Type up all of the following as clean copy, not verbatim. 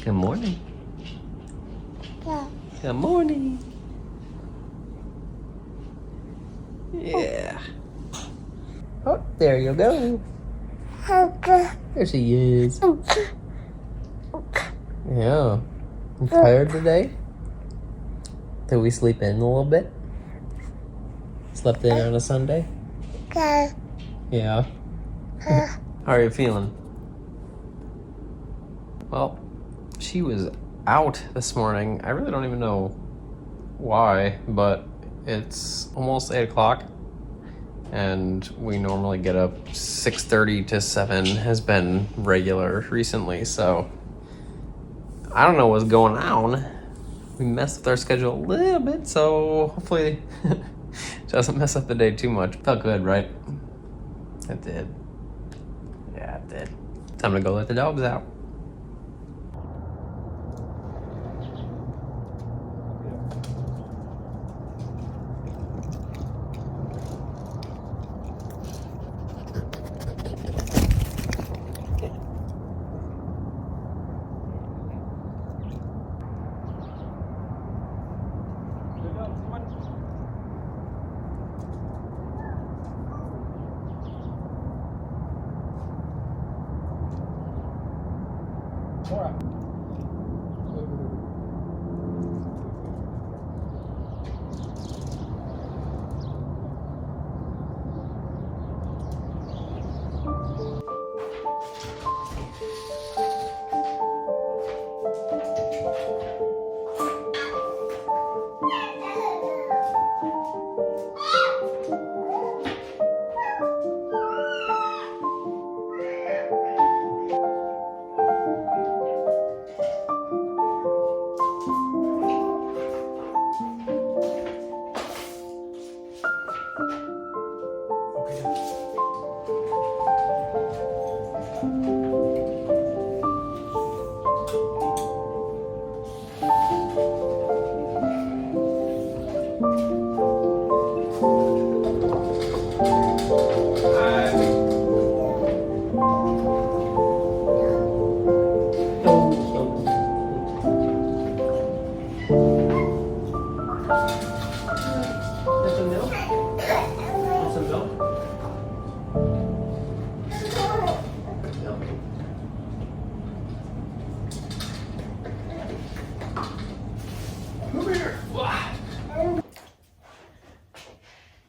Good morning. Yeah. Good morning. Yeah. Oh, there you go. There she is. Yeah. You tired today? Did we sleep in a little bit? Slept in on a Sunday? Yeah. How are you feeling? Well, she was out this morning. I really don't even know why, but it's almost 8 o'clock and we normally get up 6:30 to 7 has been regular recently, so I don't know what's going on. We messed with our schedule a little bit, so hopefully it doesn't mess up the day too much. Felt good, right? It did. Yeah, it did. Time to go let the dogs out.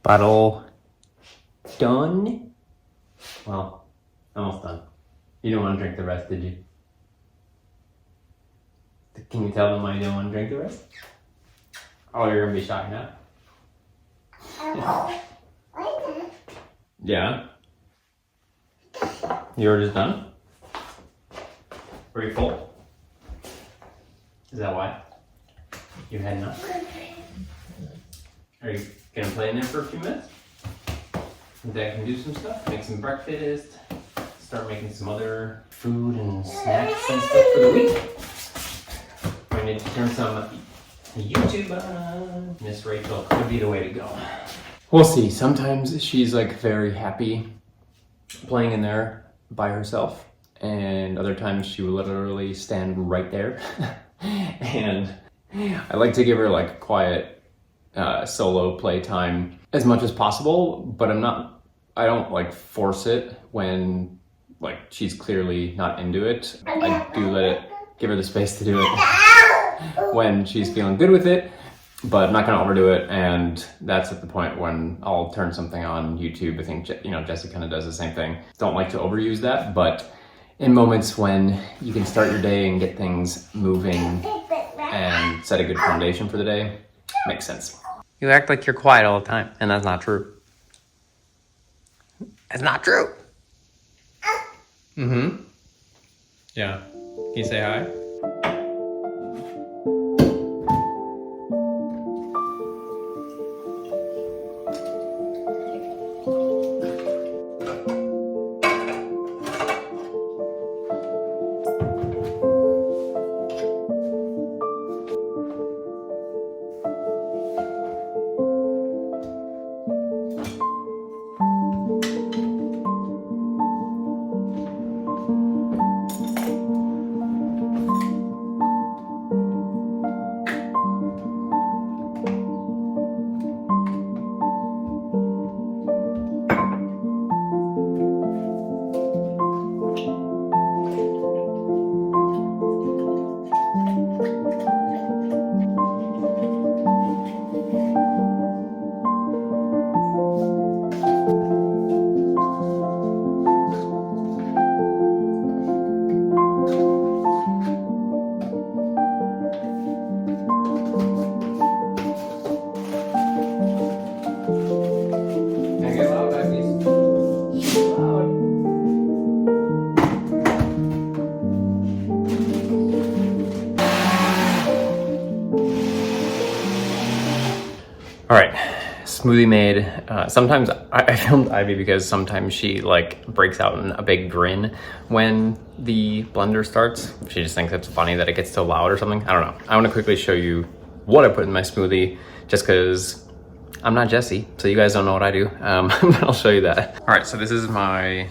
Bottle done? Well, almost done. You didn't want to drink the rest, did you? Can you tell them why you didn't want to drink the rest? Oh, you're going to be shy now? Yeah? Yours is done? Were you full? Is that why? You had enough? Are you gonna play in there for a few minutes? Dad can do some stuff, make some breakfast, start making some other food and snacks and stuff for the week. I need to turn some YouTube on. Miss Rachel could be the way to go. We'll see. Sometimes she's like very happy playing in there by herself, and other times she will literally stand right there. And I like to give her like quiet solo play time as much as possible, but I don't like force it when like she's clearly not into it. I do give her the space to do it when she's feeling good with it, but I'm not gonna overdo it. And that's at the point when I'll turn something on YouTube. I think, Jessie kind of does the same thing. Don't like to overuse that, but in moments when you can start your day and get things moving and set a good foundation for the day, makes sense. You act like you're quiet all the time, and that's not true. It's not true. Mm-hmm. Yeah. Can you say hi? All right, smoothie made. Sometimes I filmed Ivy because sometimes she like breaks out in a big grin when the blender starts. She just thinks it's funny that it gets so loud or something. I don't know. I want to quickly show you what I put in my smoothie just because I'm not Jessie, so you guys don't know what I do. But I'll show you that. All right, so this is my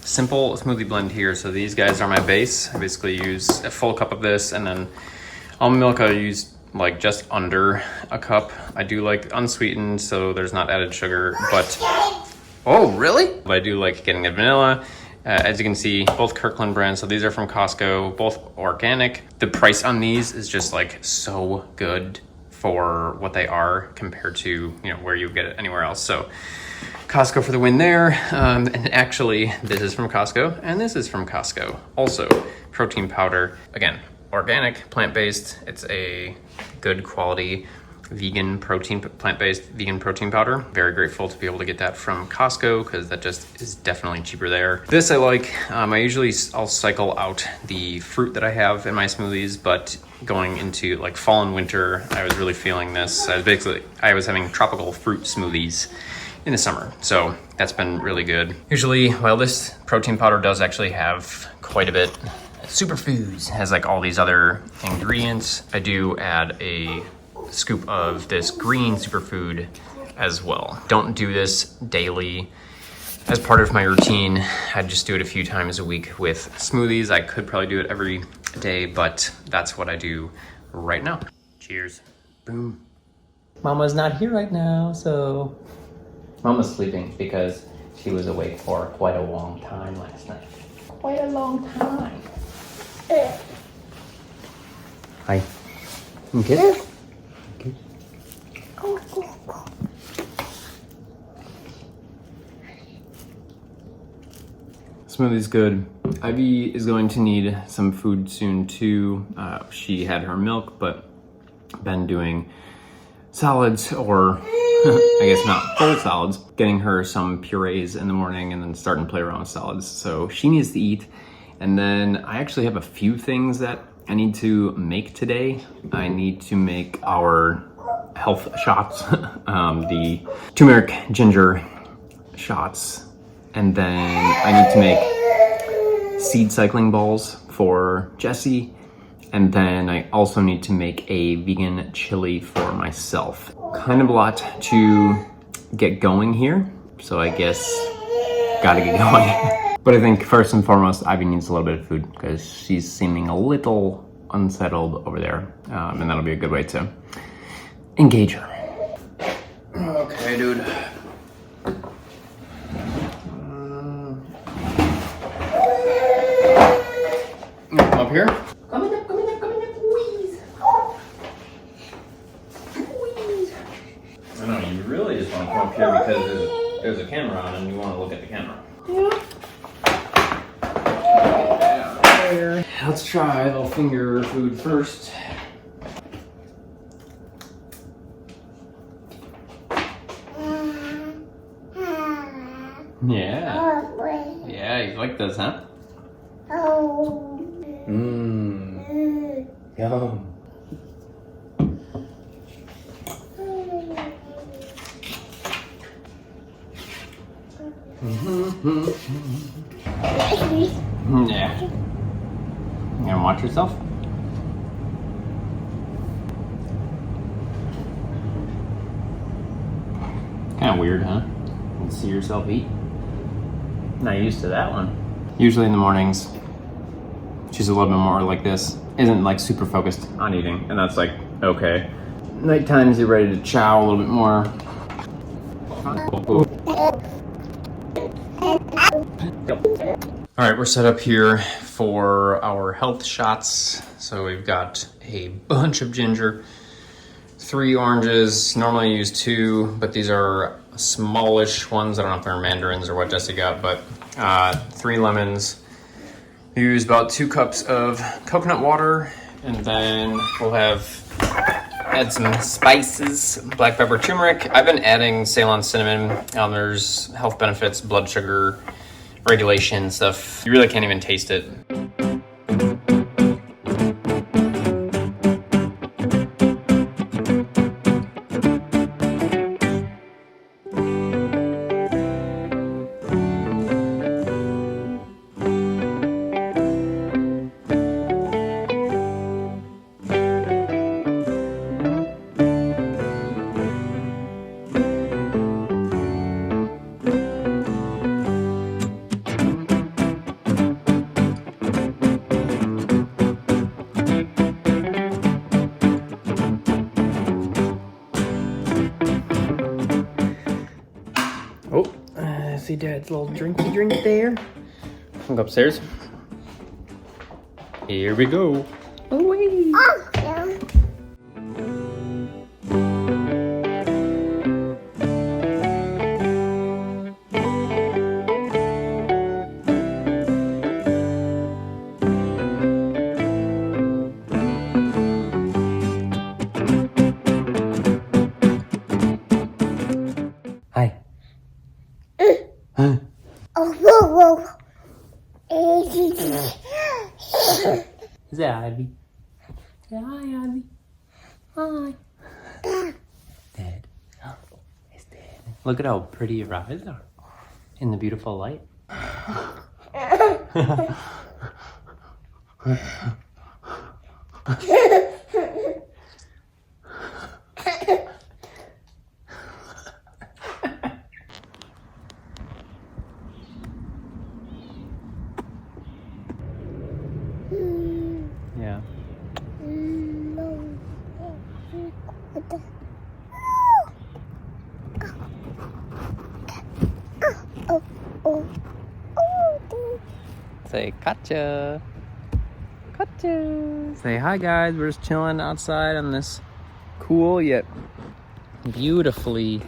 simple smoothie blend here. So these guys are my base. I basically use a full cup of this, and then almond milk I use like just under a cup. I do like unsweetened, so there's not added sugar, but oh really? I do like getting a vanilla. As you can see, both Kirkland brands, so these are from Costco, both organic. The price on these is just like so good for what they are compared to, you know, where you get it anywhere else. So Costco for the win there. And actually this is from Costco and this is from Costco. Also protein powder, again, organic, plant-based. It's a good quality vegan protein, plant-based vegan protein powder. Very grateful to be able to get that from Costco because that just is definitely cheaper there. This I like. I'll cycle out the fruit that I have in my smoothies, but going into like fall and winter, I was really feeling this. I was having tropical fruit smoothies in the summer, so that's been really good. Usually, well, this protein powder does actually have quite a bit. Superfoods has like all these other ingredients. I do add a scoop of this green superfood as well. Don't do this daily as part of my routine. I just do it a few times a week with smoothies. I could probably do it every day, but that's what I do right now. Cheers. Boom. Mama's not here right now, so Mama's sleeping because she was awake for quite a long time last night. Quite a long time. Hi. Okay. Okay. Smoothie's good. Ivy is going to need some food soon too. She had her milk, but been doing salads, or I guess not full salads, getting her some purees in the morning and then starting to play around with salads. So she needs to eat. And then I actually have a few things that I need to make today. I need to make our health shots, the turmeric ginger shots. And then I need to make seed cycling balls for Jessie. And then I also need to make a vegan chili for myself. Kind of a lot to get going here. So I guess gotta get going. But I think first and foremost, Ivy needs a little bit of food because she's seeming a little unsettled over there. And that'll be a good way to engage her. Okay, dude. Come up here. Coming up, wheeze. Wheeze. I know, you really just want to come up here because there's a camera on and you want to look at the camera. Yeah. Let's try a little finger food first. Yeah. Yeah, you like this, huh? Mmm. Yum. Yeah. You gonna watch yourself? Kind of weird, huh? You can see yourself eat. Not used to that one. Usually in the mornings, she's a little bit more like this. Isn't like super focused on eating, and that's like, okay. Night times, you're ready to chow a little bit more. All right, we're set up here for our health shots. So we've got a bunch of ginger, 3 oranges. Normally I use 2, but these are smallish ones. I don't know if they're mandarins or what Jessie got, but 3 lemons. We use about 2 cups of coconut water, and then we'll add some spices, black pepper, turmeric. I've been adding Ceylon cinnamon. There's health benefits, blood sugar regulation stuff. You really can't even taste it. see Dad's little drinky drink there. I'll go upstairs. Here we go. Away. Oh, yeah. Hi. Oh, whoa, whoa. Is that Ivy? Say hi, Ivy. Hi. Dad. It's Dad. Look at how pretty your eyes are in the beautiful light. Yeah. Say gotcha. Gotcha. Say hi, guys. We're just chilling outside on this cool yet beautifully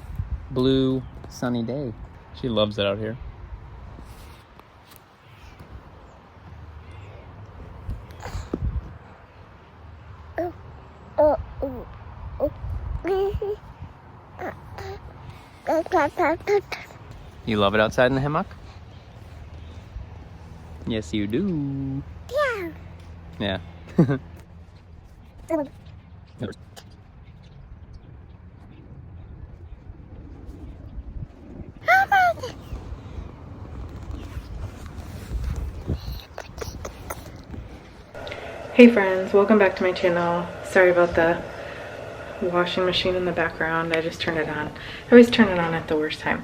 blue sunny day. She loves it out here. You love it outside in the hammock? Yes, you do. Yeah. Yeah. Hey friends, welcome back to my channel. Sorry about the washing machine in the background. I just turned it on. I always turn it on at the worst time.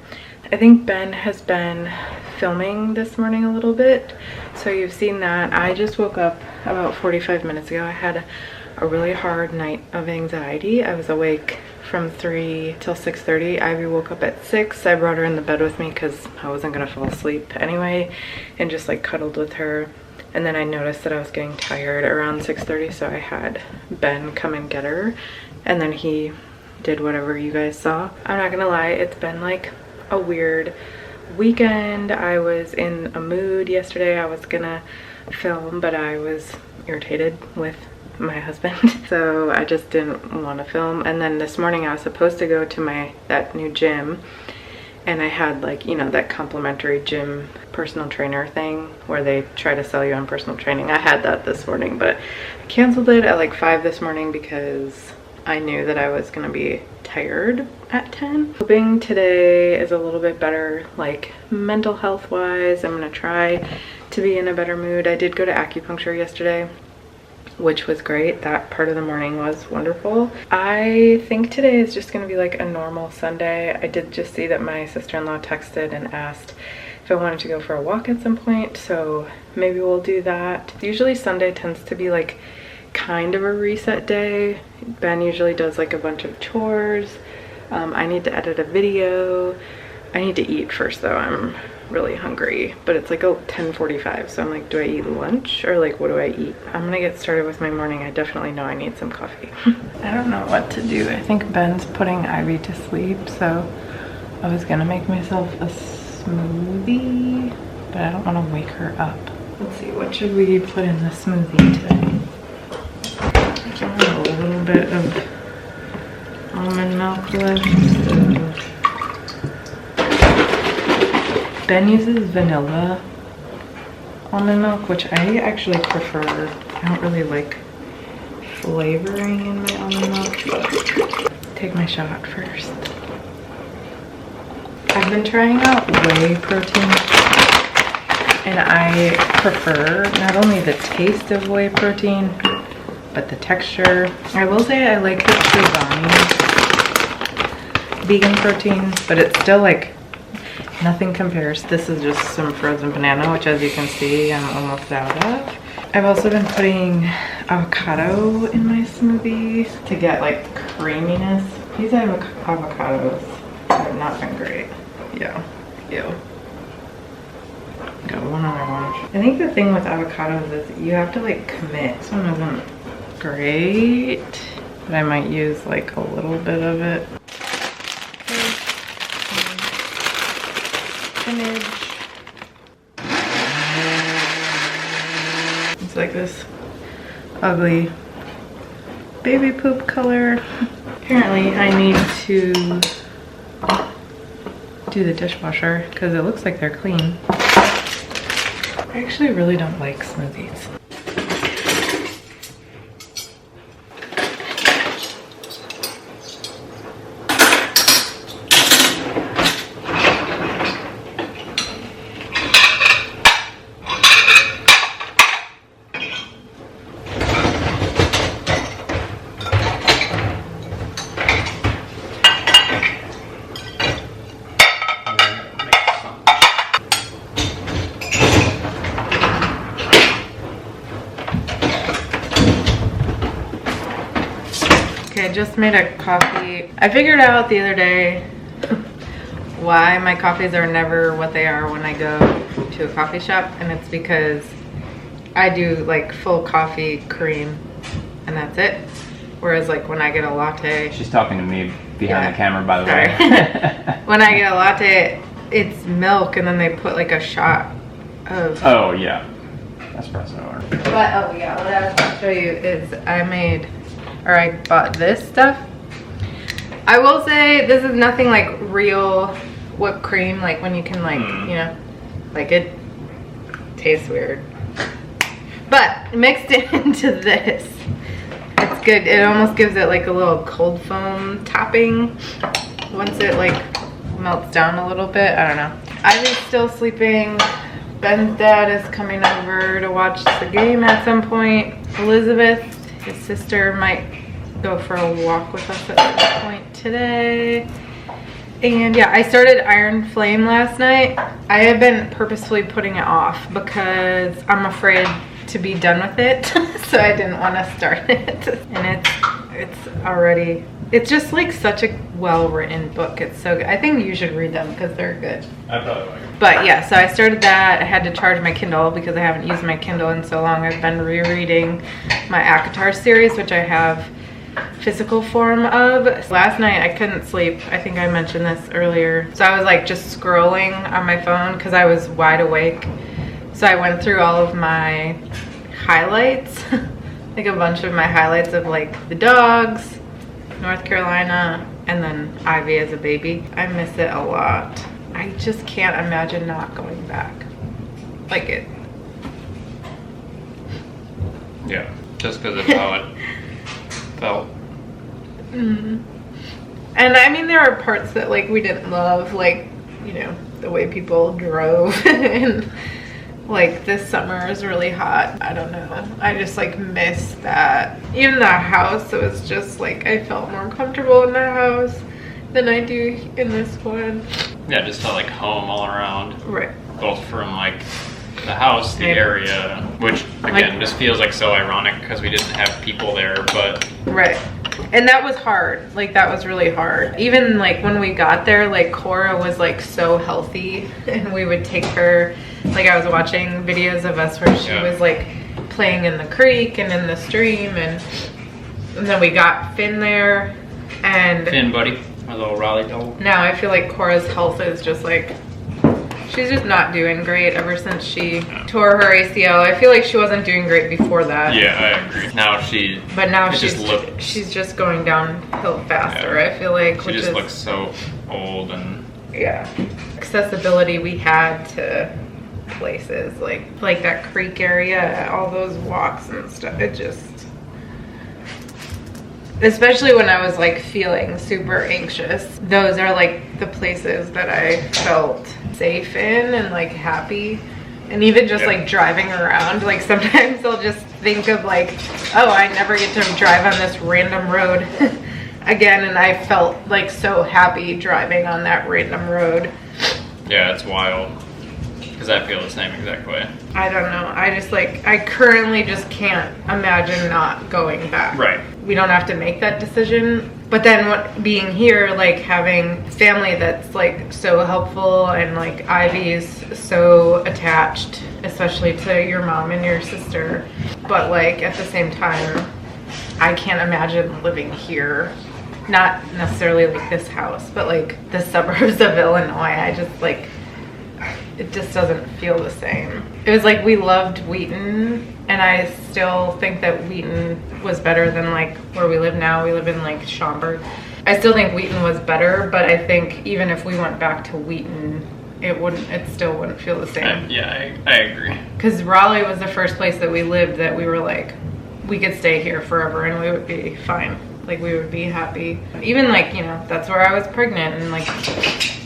I think Ben has been filming this morning a little bit, so you've seen that. I just woke up about 45 minutes ago. I had a really hard night of anxiety. I was awake from 3 till 6:30. Ivy woke up at 6. I brought her in the bed with me because I wasn't gonna fall asleep anyway, and just like cuddled with her. And then I noticed that I was getting tired around 6:30, so I had Ben come and get her, and then he did whatever you guys saw. I'm not gonna lie, it's been like a weird weekend. I was in a mood yesterday. I was gonna film, but I was irritated with my husband, so I just didn't want to film. And then this morning I was supposed to go to that new gym, and I had like, you know, that complimentary gym personal trainer thing where they try to sell you on personal training. I had that this morning, but I canceled it at like 5 this morning because I knew that I was gonna be tired at 10. Hoping today is a little bit better, like mental health wise. I'm gonna try to be in a better mood. I did go to acupuncture yesterday, which was great. That part of the morning was wonderful. I think today is just gonna be like a normal Sunday. I did just see that my sister-in-law texted and asked if I wanted to go for a walk at some point, so maybe we'll do that. Usually Sunday tends to be like kind of a reset day. Ben usually does like a bunch of chores. I need to edit a video. I need to eat first though. I'm really hungry, but it's like 10:45, so I'm like, do I eat lunch or like what do I eat? I'm gonna get started with my morning. I definitely know I need some coffee. I don't know what to do. I think Ben's putting Ivy to sleep, so I was gonna make myself a smoothie, but I don't want to wake her up. Let's see, what should we put in the smoothie today? I have a little bit of almond milk left. So Ben uses vanilla almond milk, which I actually prefer. I don't really like flavoring in my almond milk, but take my shot first. I've been trying out whey protein, and I prefer not only the taste of whey protein, but the texture. I will say I like the Chobani vegan protein, but it's still like nothing compares. This is just some frozen banana, which as you can see, I'm almost out of. I've also been putting avocado in my smoothie to get like creaminess. These avocados have not been great. Yeah, ew. Got one other one. I think the thing with avocados is you have to like commit. This one isn't great, but I might use like a little bit of it. Spinach. It's like this ugly baby poop color. Apparently I need to do the dishwasher because it looks like they're clean. I actually really don't like smoothies. Okay, I just made a coffee. I figured out the other day why my coffees are never what they are when I go to a coffee shop, and it's because I do like full coffee cream and that's it. Whereas like when I get a latte... She's talking to me behind the camera, by the way. When I get a latte, it's milk and then they put like a shot of... Oh, yeah. Espresso. But, oh yeah, what I was going to show you is I bought this stuff. I will say this is nothing like real whipped cream, like when you can like, you know, like it tastes weird. But mixed it into this. It's good. It almost gives it like a little cold foam topping once it like melts down a little bit. I don't know. Ivy's still sleeping. Ben's dad is coming over to watch the game at some point. Elizabeth, his sister, might go for a walk with us at some point today. And yeah, I started Iron Flame last night. I have been purposefully putting it off because I'm afraid to be done with it. So I didn't want to start it. And it's just like such a well-written book. It's so good. I think you should read them because they're good. I probably like it. But yeah, so I started that. I had to charge my Kindle because I haven't used my Kindle in so long. I've been rereading my ACOTAR series, which I have physical form of. Last night I couldn't sleep. I think I mentioned this earlier. So I was like just scrolling on my phone because I was wide awake. So I went through all of my highlights, like a bunch of my highlights of like the dogs, North Carolina, and then Ivy as a baby. I miss it a lot. I just can't imagine not going back. Like it. Yeah, just because of how it felt. And I mean, there are parts that like we didn't love, like, you know, the way people drove and like this summer is really hot. I don't know. I just like miss that. Even the house, it was just like I felt more comfortable in the house than I do in this one. Yeah, just felt like home all around. Right. Both from like the house, the area, which again like, just feels like so ironic because we didn't have people there, but... Right. And that was hard. Like that was really hard. Even like when we got there, like Cora was like so healthy and we would take her, like I was watching videos of us where she was like playing in the creek and in the stream, and then we got Finn there and... Finn, buddy. My little Raleigh dog. Now I feel like Cora's health is just like, she's just not doing great ever since she tore her ACL. I feel like she wasn't doing great before that. Yeah, I agree. Now she... But now she's just going downhill faster, I feel like. She just looks so old and... Yeah. Accessibility we had to places, like that creek area, all those walks and stuff, it just... Especially when I was like feeling super anxious, those are like the places that I felt safe in and like happy. And even just like driving around, like sometimes I'll just think of like, oh, I never get to drive on this random road again, and I felt like so happy driving on that random road. Yeah, it's wild. Because I feel the same exact way. I don't know. I currently just can't imagine not going back. Right. We don't have to make that decision. But then being here, like having family that's like so helpful, and like Ivy's so attached, especially to your mom and your sister. But like at the same time, I can't imagine living here. Not necessarily like this house, but like the suburbs of Illinois. I just like, it just doesn't feel the same. It was like we loved Wheaton, and I still think that Wheaton was better than like where we live now. We live in like Schaumburg. I still think Wheaton was better, but I think even if we went back to Wheaton, it still wouldn't feel the same. I agree. Because Raleigh was the first place that we lived that we were like, we could stay here forever and we would be fine. Like we would be happy. Even like, you know, that's where I was pregnant, and like,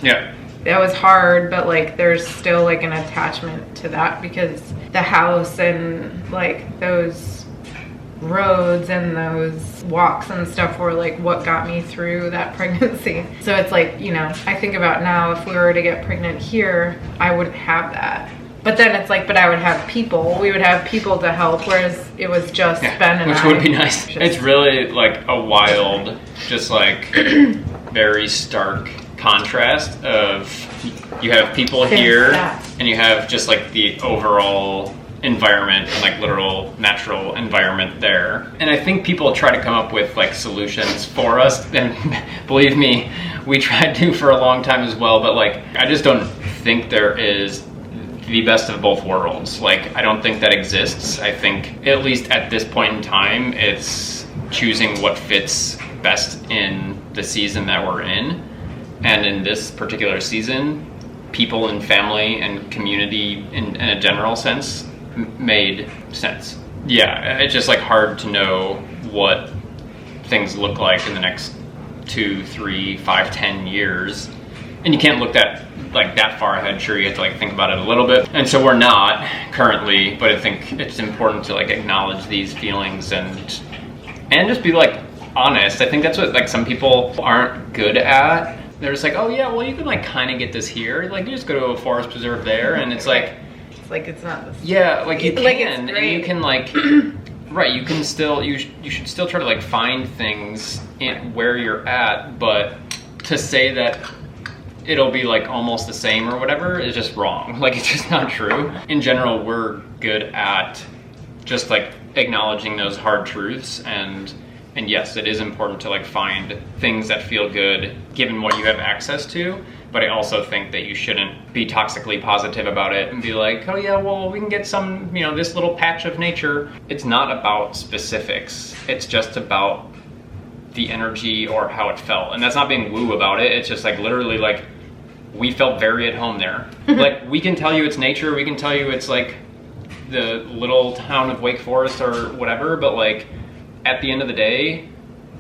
Yeah. that was hard, but like there's still like an attachment to that because the house and like those roads and those walks and stuff were like what got me through that pregnancy. So it's like, you know, I think about now, if we were to get pregnant here, I wouldn't have that. But then it's like, but I would have people. We would have people to help, whereas it was just Ben and I. Which would be nice. It's really like a wild, just like very stark contrast of you have people here and you have just like the overall environment and like literal natural environment there. And I think people try to come up with like solutions for us, and believe me, we tried to for a long time as well, but like I just don't think there is the best of both worlds. Like I don't think that exists. I think at least at this point in time, it's choosing what fits best in the season that we're in. And in this particular season, people and family and community in a general sense made sense. Yeah, it's just like hard to know what things look like in the next 2, 3, 5, 10 years. And you can't look that far ahead. Sure, you have to like think about it a little bit. And so we're not currently, but I think it's important to like acknowledge these feelings and just be like honest. I think that's what like some people aren't good at. They're just like, oh yeah, well you can like kind of get this here. Like you just go to a forest preserve there, and it's like it's not the same. Yeah, like you like can, and you can like right, you can still you should still try to like find things in where you're at, but to say that it'll be like almost the same or whatever is just wrong. Like it's just not true. In general, we're good at just like acknowledging those hard truths, and yes, it is important to like find things that feel good given what you have access to, but I also think that you shouldn't be toxically positive about it and be like, oh yeah, well we can get some, you know, this little patch of nature. It's not about specifics. It's just about the energy or how it felt. And that's not being woo about it. It's just like literally like we felt very at home there. Like we can tell you it's nature, we can tell you it's like the little town of Wake Forest or whatever, but like at the end of the day,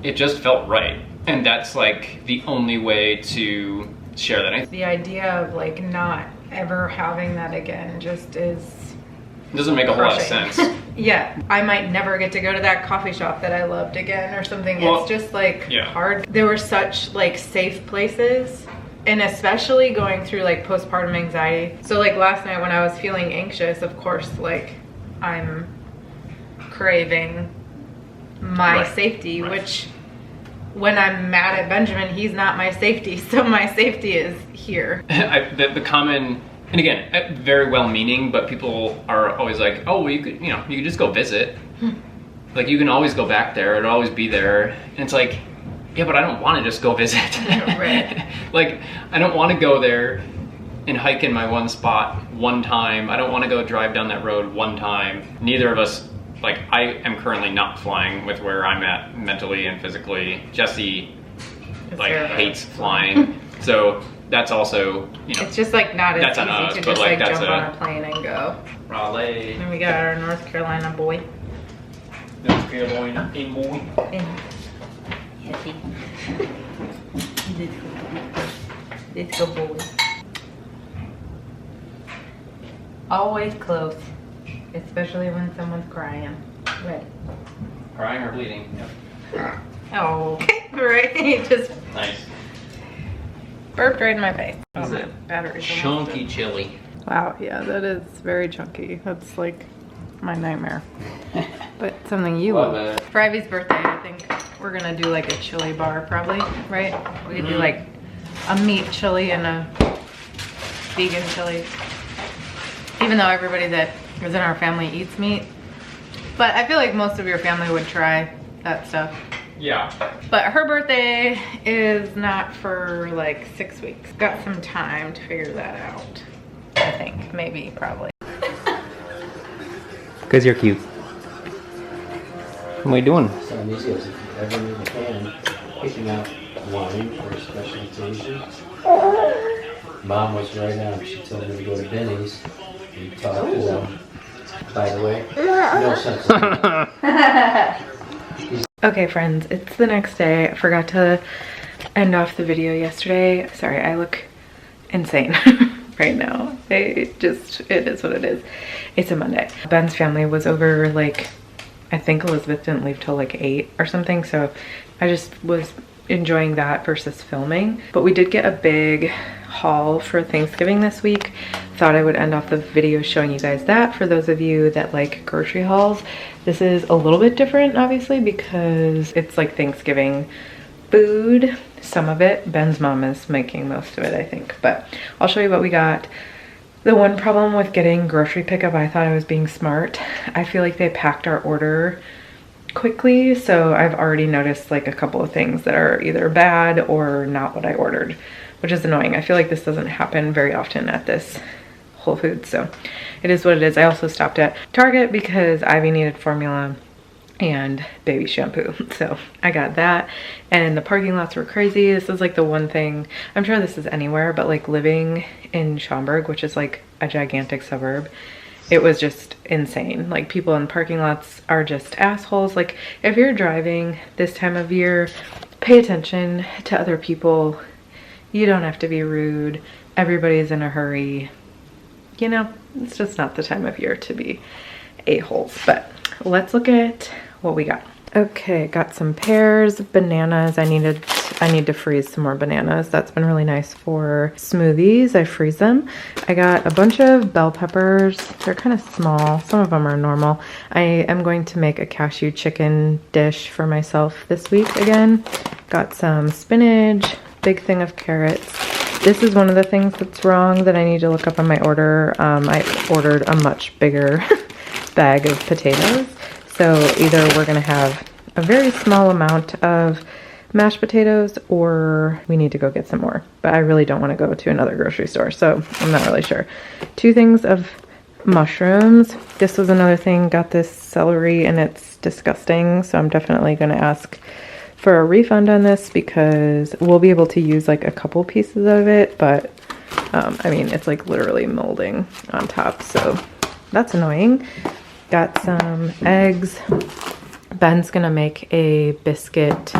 it just felt right. And that's like the only way to share that. The idea of like not ever having that again just is... It doesn't make a whole lot of sense. Yeah, I might never get to go to that coffee shop that I loved again or something. Well, it's just like hard. There were such like safe places, and especially going through like postpartum anxiety. So like last night when I was feeling anxious, of course, like I'm craving my safety, which when I'm mad at Benjamin, he's not my safety. So my safety is here. The common, and again, very well meaning, but people are always like, oh, well, you could just go visit. Like you can always go back there, it'll always be there. And it's like, yeah, but I don't want to just go visit. Right. Like I don't want to go there and hike in my one spot one time. I don't want to go drive down that road one time. Neither of us, like I am currently not flying with where I'm at mentally and physically. Jessie like hates flying. So that's also, you know, it's just like not as easy us, to just like jump on a plane and go. Raleigh. And we got our North Carolina boy. North Carolina boy. Jessie. Let's go boy. Always close, especially when someone's crying. Ready. Crying or bleeding? Yep. Oh, right. Just Nice. burped right in my face. Oh, my battery's almost Chunky dead. chili. Wow, yeah, that is very chunky. That's like my nightmare. But something you Love love. it. For Ivy's birthday, I think we're gonna do like a chili bar probably, right? We could do like a meat chili and a vegan chili. Even though everybody that is in our family eats meat. But I feel like most of your family would try that stuff. Yeah. But her birthday is not for like 6 weeks. Got some time to figure that out. I think, maybe, probably. Because you're cute. What are you doing? So these guys, if you ever need a can, picking out wine for a special occasion. Mom was right on. She told me to go to Benny's. You talk to them. By the way, no sense. Okay, friends, it's the next day. I forgot to end off the video yesterday. Sorry, I look insane right now. It is what it is. It's a Monday. Ben's family was over, like, I think Elizabeth didn't leave till like 8 or something, so I just was enjoying that versus filming. But we did get a big haul for Thanksgiving this week. Thought I would end off the video showing you guys that. For those of you that like grocery hauls, this is a little bit different obviously because it's like Thanksgiving food. Some of it, Ben's mom is making most of it, I think, but I'll show you what we got. The one problem with getting grocery pickup, I thought I was being smart. I feel like they packed our order quickly, so I've already noticed like a couple of things that are either bad or not what I ordered, which is annoying. I feel like this doesn't happen very often at this Whole Foods, so it is what it is. I also stopped at Target because Ivy needed formula and baby shampoo, so I got that. And the parking lots were crazy. This is like the one thing, I'm sure this is anywhere, but like living in Schaumburg, which is like a gigantic suburb, it was just insane. Like people in parking lots are just assholes. Like if you're driving this time of year, pay attention to other people. You don't have to be rude. Everybody's in a hurry. You know, it's just not the time of year to be a-holes. But let's look at what we got. Okay, got some pears, bananas. I need to freeze some more bananas. That's been really nice for smoothies. I freeze them. I got a bunch of bell peppers. They're kind of small. Some of them are normal. I am going to make a cashew chicken dish for myself this week again. Got some spinach, big thing of carrots. This is one of the things that's wrong that I need to look up on my order. I ordered a much bigger bag of potatoes. So either we're gonna have a very small amount of mashed potatoes or we need to go get some more. But I really don't want to go to another grocery store, so I'm not really sure. 2 things of mushrooms. This was another thing. Got this celery and it's disgusting, so I'm definitely gonna ask for a refund on this because we'll be able to use like a couple pieces of it, but I mean, it's like literally molding on top, so that's annoying. Got some eggs. Ben's gonna make a biscuit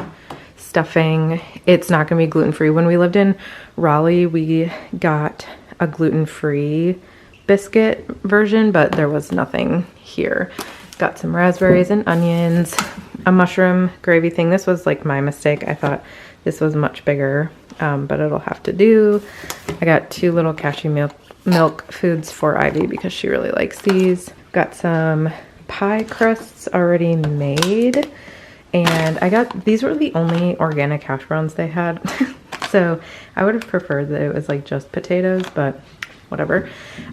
stuffing. It's not gonna be gluten-free. When we lived in Raleigh, we got a gluten-free biscuit version, but there was nothing here. Got some raspberries and onions, a mushroom gravy thing. This was like my mistake. I thought this was much bigger, but it'll have to do. I got 2 little cashew milk foods for Ivy because she really likes these. Got some pie crusts already made, and I got, these were the only organic hash browns they had. So I would have preferred that it was like just potatoes, but whatever.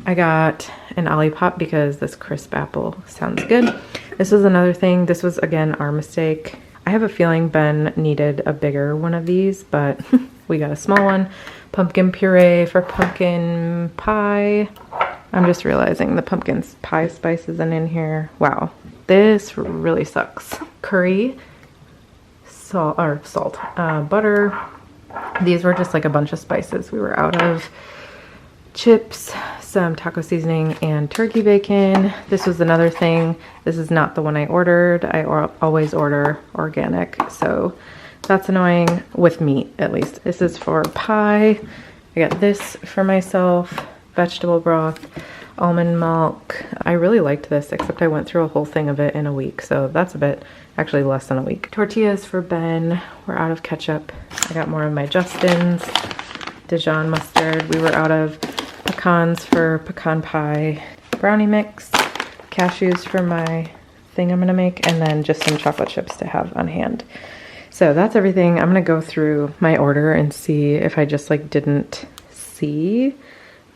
I got an Olipop because this crisp apple sounds good. This was another thing. This was again our mistake. I have a feeling Ben needed a bigger one of these, but we got a small one. Pumpkin puree for pumpkin pie. I'm just realizing the pumpkin pie spice isn't in here. Wow, this really sucks. Curry, salt, butter. These were just like a bunch of spices. We were out of chips, some taco seasoning, and turkey bacon. This was another thing. This is not the one I ordered. I always order organic, so that's annoying with meat at least. This is for pie. I got this for myself. Vegetable broth, almond milk. I really liked this, except I went through a whole thing of it in a week, so that's a bit, actually less than a week. Tortillas for Ben. We're out of ketchup. I got more of my Justin's Dijon mustard. We were out of a pecans for pecan pie brownie mix, cashews for my thing I'm gonna make, and then just some chocolate chips to have on hand. So that's everything. I'm gonna go through my order and see if I just like didn't see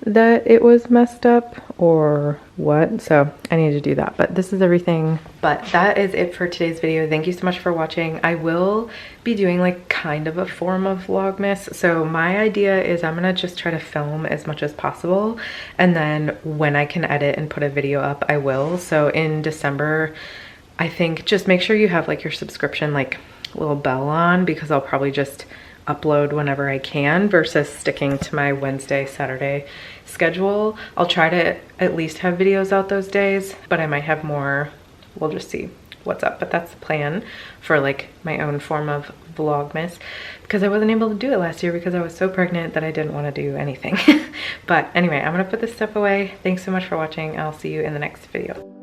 that it was messed up or what. So I need to do that, but this is everything. But that is it for today's video. Thank you so much for watching. I will be doing like kind of a form of Vlogmas. So my idea is I'm gonna just try to film as much as possible, and then when I can edit and put a video up, I will. So in December, I think just make sure you have like your subscription like little bell on, because I'll probably just upload whenever I can versus sticking to my Wednesday, Saturday schedule. I'll try to at least have videos out those days, but I might have more. We'll just see what's up. But that's the plan for like my own form of Vlogmas, because I wasn't able to do it last year because I was so pregnant that I didn't want to do anything. But anyway, I'm gonna put this stuff away. Thanks so much for watching. I'll see you in the next video.